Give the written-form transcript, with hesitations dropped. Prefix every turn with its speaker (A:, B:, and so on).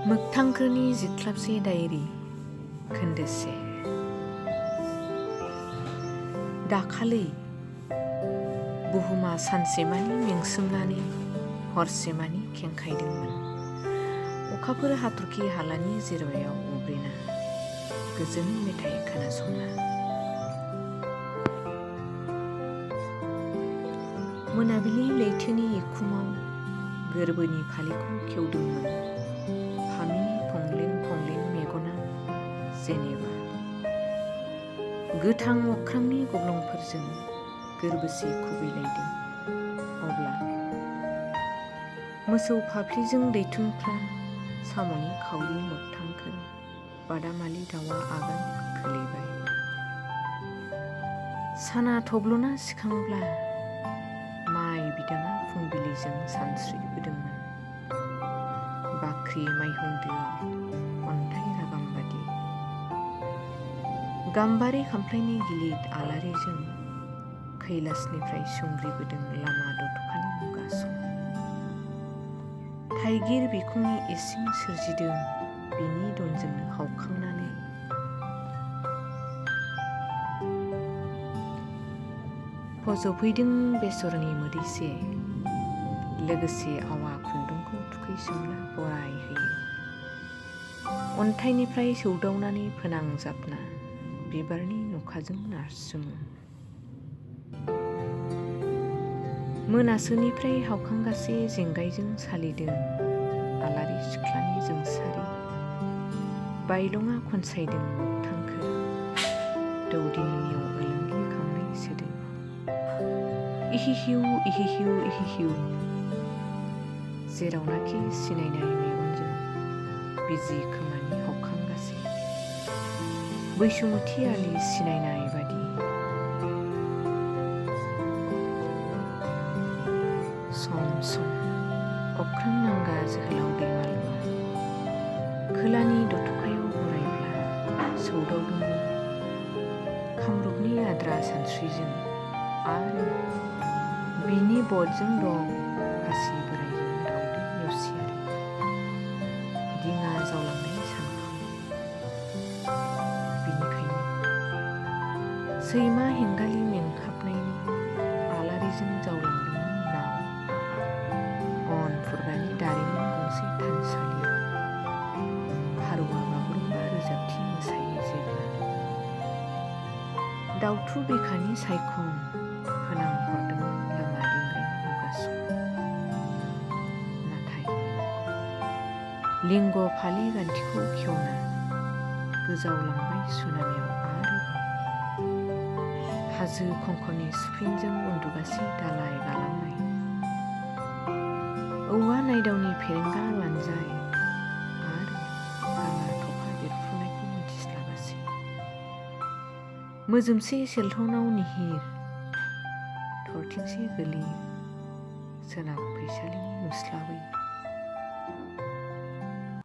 A: मोगथांखोनि जिख्लाबसे diary खोन्दोसे। दाखालि बुहुमा सानसेमानि मेंसोमनानै हरसेमानि खेंखायदोंमोन। अखाफोर हाथरखि हालानि जेरबायाव उब्रेना गोजोन मेथाइ खोनासंना। मोनाबिलि लैथोनि एखुमाव गोरबोनि फालिखौ खेवदोंमोन फामिनि फंलें फंलें मेगना जेनेबा गोथां अख्रांनि गब्लंफोरजों गोरबोसे खुबैलायदों। अब्ला मोसौ फाफ्लिजों दैथुनफ्रा साम'नि खावरि मोगथांखो बादामालि दाउआ आगान खोलैबाय। साना थब्लना सिखांब्ला माइ बिदाङा फुंबिलिजों सानस्रिबोदोंमोन बाख्रि माइहुंदोआव अन्थाइ रागाम बादि। गाम्बारि खामफ्लायनि गिलिर आलारिजों कैलासनिफ्राय सुंग्रिबोदों लामा दथ'खानि मुगा सम। थाइगिर बिखुंनि इसिं सोरजिदों बिनि दनजोंनो हावखांनानै। फज'फैदों बेसरनि मोदैसे लोगोसे आवा खुन्दुंखौ थुखैसोमना बराय होयो। अन्थाइनिफ्राय सौदावनानै फोनांजाबना बिबारनि नुखाजों नारसोमो। मोनासोनिफ्राय हावखांगासे जेंगायजों सालिदों आलारि सिख्लानि जोंसारि। बायलंआ खनसायदों मोगथांखो दौदिनिनियाव ओलोंगि खांनाय सोदोब। इहिहिउ इहिहिउ इहिहिउ। जेरावनाखि सिनायनाय मेगनजों बिजि खोमानि हावखांगासे बैसुमुथि आलि सिनायनाय बादि। सम सम अख्रां नांगा जोहोलाव दैमालुआ खोलानि दथ'खायाव बरायब्ला सौदावदोंमोन कामरुपनि आद्रा सानस्रिजों आरो बिनि बटजों दं खासि बोराइजों दाउदै नेवसियारि। दिङा जावलांनाय सानखौ बिनिखायनो सैमा हेंगालि मेंहाबनायनि आलारिजों जावलांदोंमोन नाव अनफुरगानि दारिमिन गंसे थानसालियाव। फारौआ बागुरुम्बा रोजाबथि मोसायो जेब्ला दाउथु बिखानि सायखं फोनांहरदोंमोन लामा दिंग्रानि मुगासम। नाथाय लिंग फालि गान्थिखौ खेवना गोजावलांबाय सुनामियाव आरोबाव। हाजो खंखरनि सुफिनजों उन्दुगासे दालाइ गालांनाय औवा नायदावनि फेरेंगा लानजाय आरो गाला थफा बेरफ्रुनायखौ मिथिस्लाबासै। मोजोमसे सेलथनाव निहिर थरथिंसे गोलैयो सोनाब फैसालिनि नुस्लाबै